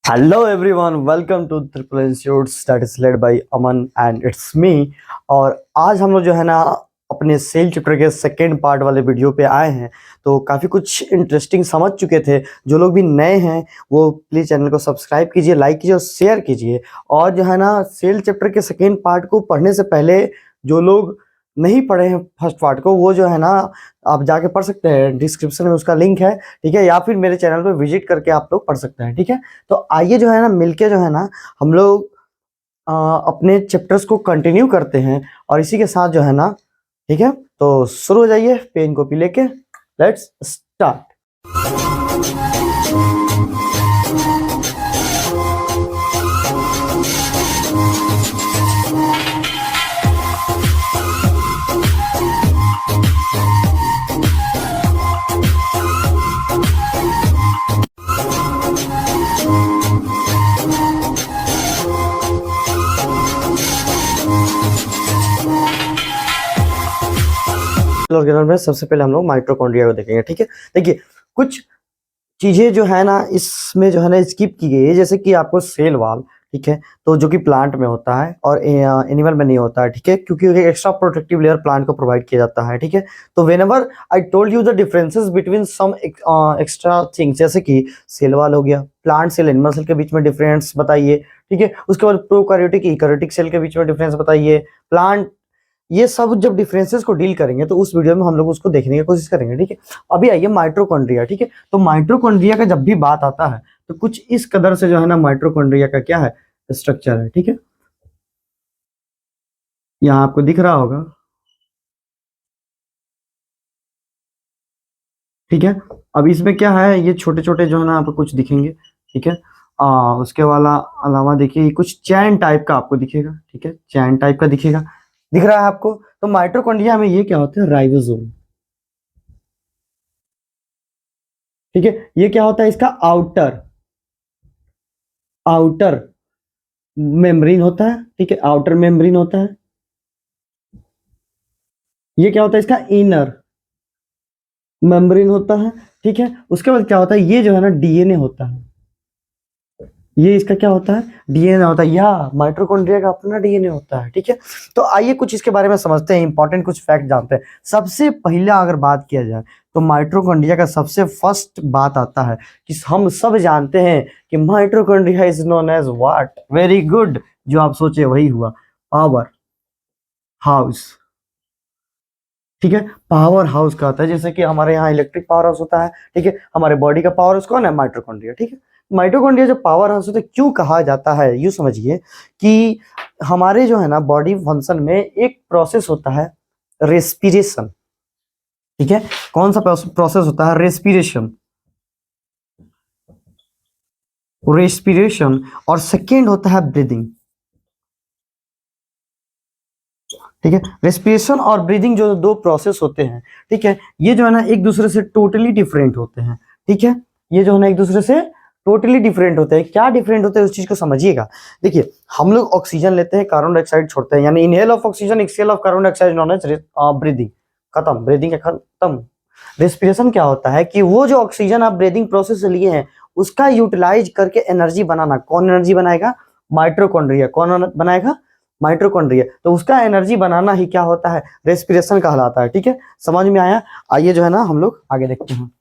Hello everyone, welcome to Triple Institutes that is led by Aman and it's me। और आज हम लोग जो है ना अपने सेल चैप्टर के सेकेंड पार्ट वाले वीडियो पे आए हैं। तो काफ़ी कुछ इंटरेस्टिंग समझ चुके थे। जो लोग भी नए हैं वो प्लीज़ चैनल को सब्सक्राइब कीजिए, लाइक कीजिए और शेयर कीजिए। और जो है ना सेल चैप्टर के सेकेंड पार्ट को पढ़ने से पहले जो लोग नहीं पढ़े हैं फर्स्ट पार्ट को, वो जो है ना आप जाके पढ़ सकते हैं, डिस्क्रिप्शन में उसका लिंक है, ठीक है। या फिर मेरे चैनल पे विजिट करके आप लोग पढ़ सकते हैं, ठीक है। तो आइए जो है ना मिलके जो है ना हम लोग अपने चैप्टर्स को कंटिन्यू करते हैं और इसी के साथ जो है ना, ठीक है। तो शुरू हो जाइए, पेन कॉपी लेके, लेट्स स्टार्ट। ऑर्गेनल में सबसे पहले हम लोग माइटोकॉन्ड्रिया को देखेंगे, ठीक है। देखिए कुछ चीजें जो है ना इसमें जो है ना स्किप की गई है, जैसे कि आपको सेल वाल, ठीक है, तो जो कि प्लांट में होता है और एनिमल में नहीं होता है, ठीक है, क्योंकि एक्स्ट्रा प्रोटेक्टिव लेयर प्लांट को प्रोवाइड किया जाता है, ठीक है। तो whenever I told you the differences between some extra things, जैसे कि सेल वाल हो गया, प्लांट सेल एनिमल सेल के बीच में डिफरेंस बताइए, ठीक है। उसके बाद प्रोकैरियोटिक यूकैरियोटिक सेल के बीच में डिफरेंस बताइए, प्लांट, ये सब जब डिफरेंसेस को डील करेंगे तो उस वीडियो में हम लोग उसको देखने की कोशिश करेंगे, ठीक है। अभी आइए माइटोकॉन्ड्रिया, ठीक है। तो माइटोकॉन्ड्रिया का जब भी बात आता है तो कुछ इस कदर से जो है ना माइटोकॉन्ड्रिया का क्या है, स्ट्रक्चर है, ठीक है। यहाँ आपको दिख रहा होगा, ठीक है। अब इसमें क्या है, ये छोटे छोटे जो है ना आपको कुछ दिखेंगे, ठीक है। उसके वाला अलावा देखिए कुछ चैन टाइप का आपको दिखेगा, ठीक है, चैन टाइप का दिखेगा, दिख रहा है आपको। तो माइटोकॉन्ड्रिया में ये क्या होता है, राइबोसोम, ठीक है। ये क्या होता है, इसका आउटर आउटर मेम्ब्रेन होता है, ठीक है, आउटर मेम्ब्रेन होता है। ये क्या होता है, इसका इनर मेम्ब्रेन होता है, ठीक है। उसके बाद क्या होता है, ये जो है ना डीएनए होता है, ये इसका क्या होता है, डीएनए होता है, या माइटोकॉन्ड्रिया का अपना डीएनए होता है, ठीक है। तो आइए कुछ इसके बारे में समझते हैं, इंपॉर्टेंट कुछ फैक्ट जानते हैं। सबसे पहला अगर बात किया जाए तो माइटोकॉन्ड्रिया का सबसे फर्स्ट बात आता है कि हम सब जानते हैं कि mitochondria is known as what, very good, जो आप सोचे वही हुआ, पावर हाउस, ठीक है। पावर हाउस का होता है, जैसे कि हमारे यहाँ इलेक्ट्रिक पावर हाउस होता है, ठीक है, हमारे बॉडी का पावर हाउस कौन है, माइटोकॉन्ड्रिया, ठीक है। माइटोकॉन्ड्रिया जो पावर हाउस होता है, क्यों कहा जाता है, यूं समझिए कि हमारे जो है ना बॉडी फंक्शन में एक प्रोसेस होता है रेस्पिरेशन, ठीक है। कौन सा प्रोसेस होता है, रेस्पिरेशन, रेस्पिरेशन, और सेकेंड होता है ब्रीदिंग, ठीक है। रेस्पिरेशन और ब्रीदिंग जो दो प्रोसेस होते हैं, ठीक है, ये जो है ना एक दूसरे से टोटली डिफरेंट होते हैं, ठीक है। ये जो है ना एक दूसरे से टोटली डिफरेंट होते हैं। क्या डिफरेंट होते हैं उस चीज को समझिएगा। देखिए हम लोग ऑक्सीजन लेते हैं, कार्बन डाइऑक्साइड छोड़ते हैं, यानी inhale of oxygen, exhale of carbon dioxide, known as breathing, खत्म, ब्रीदिंग खत्म। रेस्पिरेशन क्या होता है कि वो जो ऑक्सीजन आप ब्रीदिंग प्रोसेस से लिए हैं उसका यूटिलाइज करके एनर्जी बनाना। कौन एनर्जी बनाएगा, माइटोकॉन्ड्रिया। कौन बनाएगा, माइटोकॉन्ड्रिया। तो उसका एनर्जी बनाना ही क्या होता है, रेस्पिरेशन कहलाता है, ठीक है। समझ में आया। आइए जो है ना हम लोग आगे देखते हैं।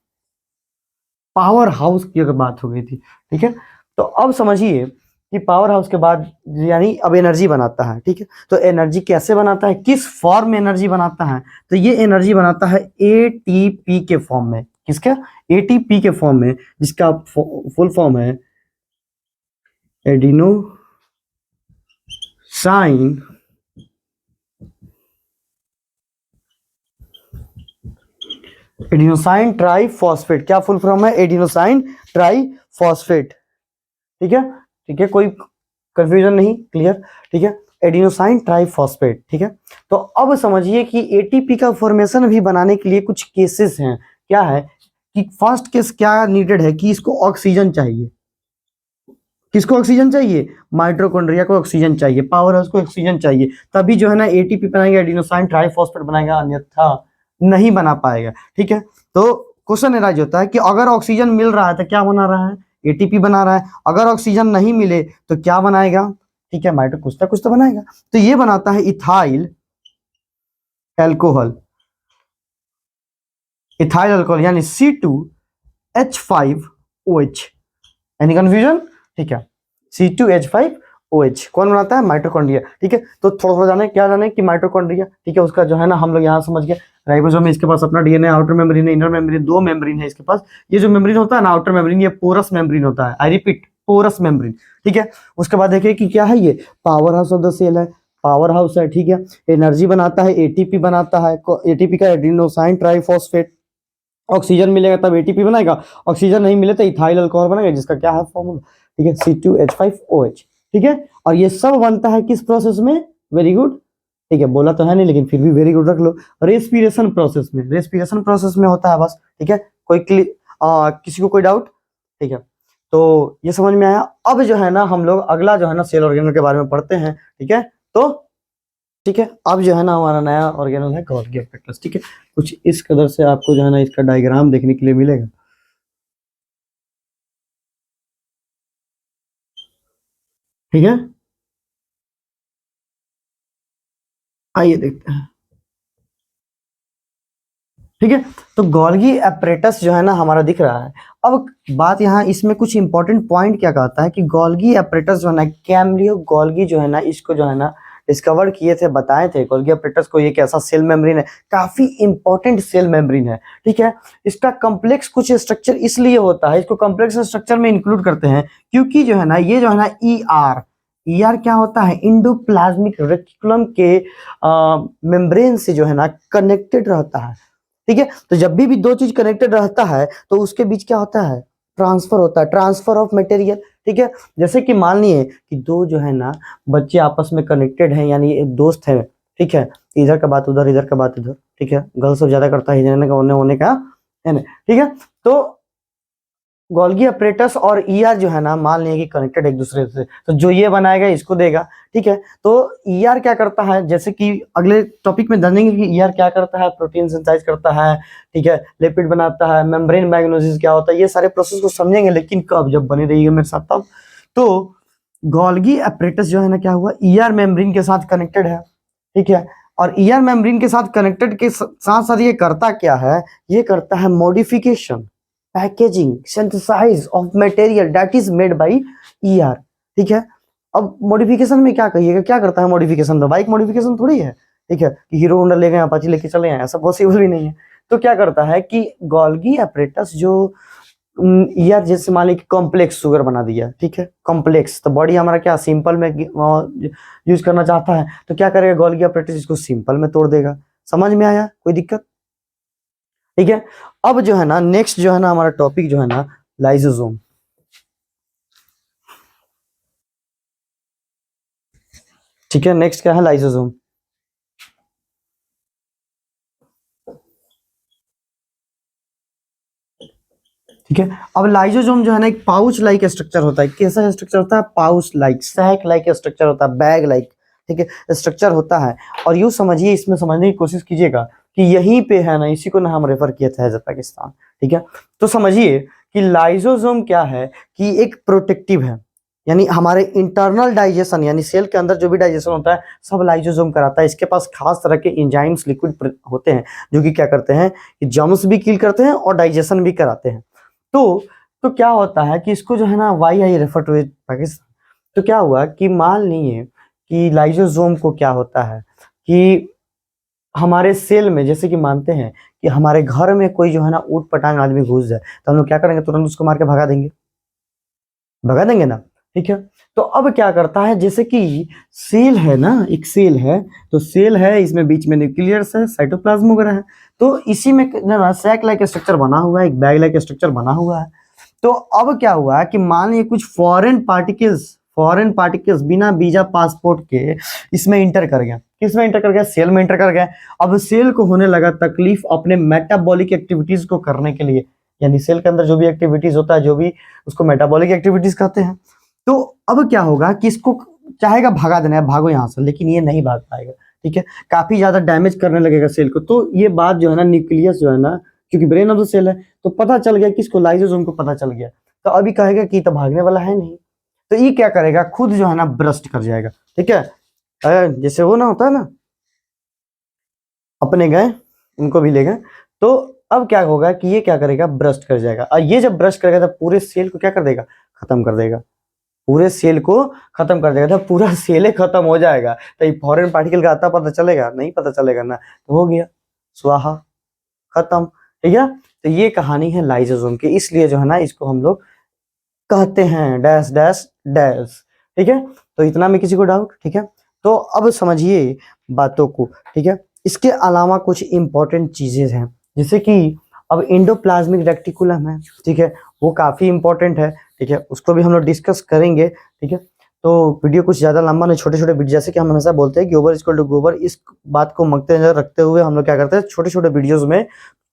पावर हाउस की अगर बात हो गई थी, ठीक है, तो अब समझिए कि पावर हाउस के बाद यानी अब एनर्जी बनाता है, ठीक है। तो एनर्जी कैसे बनाता है, किस फॉर्म में एनर्जी बनाता है, तो ये एनर्जी बनाता है एटीपी के फॉर्म में। किसका, एटीपी के फॉर्म में, जिसका फुल फॉर्म है एडिनो साइन एडिनोसाइन ट्राइफॉस्फेट। क्या फुल फॉर्म है, एडिनोसाइन ट्राइफॉस्फेट, ठीक है, ठीक है, कोई कंफ्यूजन नहीं, क्लियर, ठीक है, एडिनोसाइन ट्राइफॉस्फेट, ठीक है। तो अब समझिए कि एटीपी का फॉर्मेशन भी बनाने के लिए कुछ केसेस हैं। क्या है कि फर्स्ट केस क्या नीडेड है कि इसको ऑक्सीजन चाहिए। किसको ऑक्सीजन चाहिए, माइटोकॉन्ड्रिया को ऑक्सीजन चाहिए, पावर हाउस को ऑक्सीजन चाहिए, तभी जो है ना एटीपी बनाएगा, एडिनोसाइन ट्राइफॉस्फेट बनाएगा, अन्यथा नहीं बना पाएगा, ठीक है। तो क्वेश्चन एराइज होता है कि अगर ऑक्सीजन मिल रहा है तो क्या बना रहा है, एटीपी बना रहा है। अगर ऑक्सीजन नहीं मिले तो क्या बनाएगा, ठीक है, कुछ तो बनाएगा। तो ये बनाता है इथाइल अल्कोहल, इथाइल अल्कोहल यानी C2H5OH। एनी कंफ्यूजन, ठीक है, C2H5OH कौन बनाता है, माइटोकॉन्ड्रिया। ठीक है, तो थोड़ा थोड़ा जाने क्या जाने कि माइटोकॉन्ड्रिया, ठीक है, उसका जो है ना हम लोग यहाँ समझ गए। राइबोसोम में इसके पास अपना डीएनए, आउटर मेम्ब्रेन है, इनर मेम्ब्रेन, दो मेम्ब्रेन है इसके पास। ये जो मेम्ब्रेन होता है ना आउटर मेम्ब्रेन, ये पोरस मेम्ब्रेन होता है, आई रिपीट पोरस मेम्ब्रेन। ठीक है, उसके बाद देखिए कि क्या है, ये power house of the cell है, पावर हाउस है। ठीक है, एनर्जी बनाता है, एटीपी बनाता है, एटीपी का एडिनोसाइन ट्राइफॉस्फेट। ऑक्सीजन मिलेगा तब एटीपी बनाएगा, ऑक्सीजन नहीं मिले तो इथाइल अल्कोहल बनेगा, जिसका क्या है फॉर्मूला, ठीक है, C2H5OH। ठीक है, और ये सब बनता है किस प्रोसेस में, वेरी गुड, ठीक है, बोला तो है नहीं लेकिन फिर भी वेरी गुड रख लो, रेस्पिरेशन प्रोसेस में। रेस्पिरेशन प्रोसेस में होता है बस। ठीक है, किसी को कोई डाउट, ठीक है, तो ये समझ में आया। अब जो है ना हम लोग अगला जो है ना सेल ऑर्गेनल के बारे में पढ़ते हैं। ठीक है, तो ठीक है, अब जो है ना हमारा नया ऑर्गेनल है गोल्गी एपेरेटस। ठीक है, कुछ इस कदर से आपको जो है ना इसका डायग्राम देखने के लिए मिलेगा। ठीक है, आइए देखते हैं। ठीक है, तो गोल्गी एपरेटस जो है ना हमारा दिख रहा है। अब बात यहाँ इसमें कुछ इंपॉर्टेंट पॉइंट क्या कहता है कि गोल्गी एपरेटस जो है ना, कैमलियो गोल्गी जो है ना, इसको जो है ना डिस्कवर किए थे, बताए थे गोल्गी एपरेटस को, ये कैसा सेल मेम्ब्रेन है, काफी इंपॉर्टेंट सेल मेम्ब्रेन है। ठीक है, इसका कॉम्प्लेक्स कुछ स्ट्रक्चर इसलिए होता है, इसको कॉम्प्लेक्स स्ट्रक्चर में इंक्लूड करते हैं क्योंकि जो है ना ये जो है ना ER क्या होता है, इंडोप्लाज्मिक रेटिकुलम के मेम्ब्रेन से जो है ना कनेक्टेड रहता है। ठीक है, तो जब भी दो चीज कनेक्टेड रहता है तो उसके बीच क्या होता है, ट्रांसफर होता है, ट्रांसफर ऑफ मटेरियल। ठीक है, जैसे कि मान लिए कि दो जो है ना बच्चे आपस में कनेक्टेड हैं, यानी एक दोस्त है। ठीक है, इधर का बात उधर, इधर का बात इधर। ठीक है, गर्ल्स सब ज्यादा करता है हिजने का होने का, है ना। ठीक है, तो गोल्गी अपरेटस और ER जो है ना मान लिया कि कनेक्टेड एक दूसरे से, तो जो ये बनाएगा इसको देगा। ठीक है, तो ER क्या करता है, जैसे कि अगले टॉपिक में जानेंगे कि ER क्या करता है, प्रोटीन सिंथेसाइज करता है। ठीक है, लिपिड बनाता है, मेम्ब्रेन मैग्नेसिस क्या होता है, ये सारे प्रोसेस को समझेंगे, लेकिन कब, जब बने रहिएगा मेरे साथ तब। तो गोल्गी अपरेटस जो है ना क्या हुआ, ER मेम्ब्रेन के साथ कनेक्टेड है। ठीक है, और ER मेम्ब्रेन के साथ कनेक्टेड के साथ साथ ये करता क्या है, ये करता है modification, packaging, synthesize of material that is made by ER। ठीक है, अब मॉडिफिकेशन में क्या कहिएगा, क्या करता है मॉडिफिकेशन में, बाइक मॉडिफिकेशन थोड़ी है। ठीक है, कि हीरो होंडा ले गए अपाची लेके चले आए, ऐसा पॉसिबल भी नहीं है। तो क्या करता है कि गोल्गी अपरेटस जो ER जैसे मान लीजिए कॉम्प्लेक्स शुगर बना दिया। ठीक है, कॉम्प्लेक्स, तो बॉडी हमारा क्या सिंपल में यूज करना चाहता है, तो क्या करेगा गोल्गी अपरेटस, इसको सिंपल में तोड़ देगा। समझ में आया, कोई दिक्कत। ठीक है, अब जो है ना नेक्स्ट जो है ना हमारा टॉपिक जो है ना लाइसोसोम। ठीक है, नेक्स्ट क्या है, लाइसोसोम। ठीक है, अब लाइसोसोम जो है ना एक पाउच लाइक स्ट्रक्चर होता है। कैसा स्ट्रक्चर होता है, pouch like, sac like structure होता है, बैग लाइक। ठीक है, स्ट्रक्चर होता है। और यूं समझिए, इसमें समझने की कोशिश कीजिएगा कि यहीं पे है ना, इसी को ना हम रेफर किए थे एज पाकिस्तान। ठीक है, तो समझिए कि लाइसोसोम क्या है, कि एक प्रोटेक्टिव है, यानी हमारे इंटरनल डाइजेशन, यानी सेल के अंदर जो भी डाइजेशन होता है सब लाइसोसोम कराता है। इसके पास खास तरह के एंजाइम्स लिक्विड होते हैं जो कि क्या करते हैं, कि जर्म्स भी किल करते हैं और डाइजेशन भी कराते हैं। तो क्या होता है कि इसको जो है ना why I refer to Pakistan. तो क्या हुआ कि मान लीजिए कि लाइसोसोम को क्या होता है कि हमारे सेल में, जैसे कि मानते हैं कि हमारे घर में कोई जो है ना ऊट पटांग आदमी घुस जाए, तो हम लोग क्या करेंगे, तुरंत उसको मार के भगा देंगे, भगा देंगे ना। ठीक है, तो अब क्या करता है, जैसे कि सेल है ना, एक सेल है, तो सेल है, इसमें बीच में न्यूक्लियस है, साइटोप्लाज्म वगैरह है, तो इसी में ना सैक लाइक स्ट्रक्चर बना हुआ है, एक बैग लाइक स्ट्रक्चर बना हुआ है। तो अब क्या हुआ कि मान लीजिए कुछ फॉरेन पार्टिकल्स बिना वीजा पासपोर्ट के इसमें इंटर कर गया। किसमें इंटर कर गया, सेल में इंटर कर गया। अब सेल को होने लगा तकलीफ अपने मेटाबॉलिक एक्टिविटीज को करने के लिए, यानी सेल के अंदर जो भी एक्टिविटीज होता है, जो भी, उसको मेटाबॉलिक एक्टिविटीज कहते हैं। तो अब क्या होगा कि इसको चाहेगा भगा देना है, भागो यहाँ से, लेकिन ये नहीं भाग पाएगा। ठीक है, काफी ज्यादा डैमेज करने लगेगा सेल को। तो ये बात जो है ना न्यूक्लियस जो है ना, क्योंकि ब्रेन ऑफ द सेल है, तो पता चल गया, किसको, लाइसोसोम को पता चल गया। तो अभी कहेगा कि तो भागने वाला है नहीं, तो ये क्या करेगा, खुद जो है ना ब्रस्ट कर जाएगा। ठीक है, जैसे वो ना होता है ना, अपने गए उनको भी ले गए, तो अब क्या होगा कि ये क्या करेगा, ब्रस्ट कर जाएगा। और ये जब ब्रस्ट करेगा तो पूरे सेल को क्या कर देगा, खत्म कर देगा, पूरे सेल को खत्म कर देगा। तो पूरा सेल खत्म हो जाएगा, तो ये फॉरेन पार्टिकल का आता पता चलेगा, नहीं पता चलेगा ना, तो हो गया स्वाहा, खत्म। ठीक है, तो ये कहानी है लाइसोसोम की, इसलिए जो है ना इसको हम लोग कहते हैं डैश डैश डैश। ठीक है, तो इतना में किसी को डाउट? ठीक है, तो अब समझिए बातों को। ठीक है, इसके अलावा कुछ इंपॉर्टेंट चीजें हैं, जैसे कि अब इंडोप्लाज्मिक रेटिकुलम है। ठीक है, वो काफी इंपॉर्टेंट है। ठीक है, उसको भी हम लोग डिस्कस करेंगे। ठीक है, तो वीडियो कुछ ज्यादा लंबा नहीं, छोटे छोटे वीडियो, जैसे कि हम हमेशा बोलते हैं गोबर इक्वल टू गोबर, इस बात को मद्देनजर रखते हुए हम लोग क्या करते हैं, छोटे छोटे वीडियोज में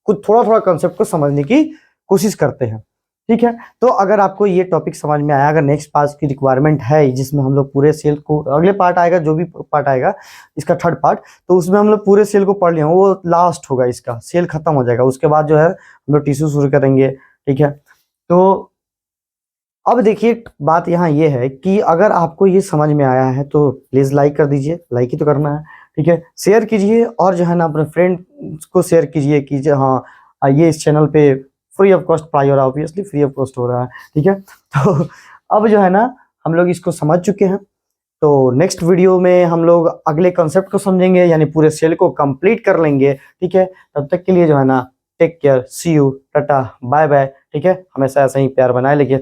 कुछ थोड़ा थोड़ा कंसेप्ट को समझने की कोशिश करते हैं। ठीक है, तो अगर आपको ये टॉपिक समझ में आया, अगर नेक्स्ट पार्ट की रिक्वायरमेंट है जिसमें हम लोग पूरे सेल को, अगले पार्ट आएगा, जो भी पार्ट आएगा इसका थर्ड पार्ट, तो उसमें हम लोग पूरे सेल को पढ़ लिए, वो लास्ट होगा, इसका सेल खत्म हो जाएगा, उसके बाद जो है हम लोग टिश्यू शुरू करेंगे। ठीक है, तो अब देखिए बात यहाँ ये है कि अगर आपको ये समझ में आया है तो प्लीज लाइक कर दीजिए, लाइक ही तो करना है। ठीक है, शेयर कीजिए, और जो है ना अपने फ्रेंड को शेयर कीजिए कि हाँ ये इस चैनल पे फ्री ऑफ कॉस्ट पढ़ाई हो रहा है, ऑब्वियसली फ्री ऑफ कॉस्ट हो रहा है। ठीक है, तो अब जो है ना हम लोग इसको समझ चुके हैं, तो नेक्स्ट वीडियो में हम लोग अगले कॉन्सेप्ट को समझेंगे, यानी पूरे सेल को कंप्लीट कर लेंगे। ठीक है, तब तक के लिए जो है ना take care, see you, tata, bye bye. ठीक है, हमेशा ऐसा ही प्यार बनाए, लेकिन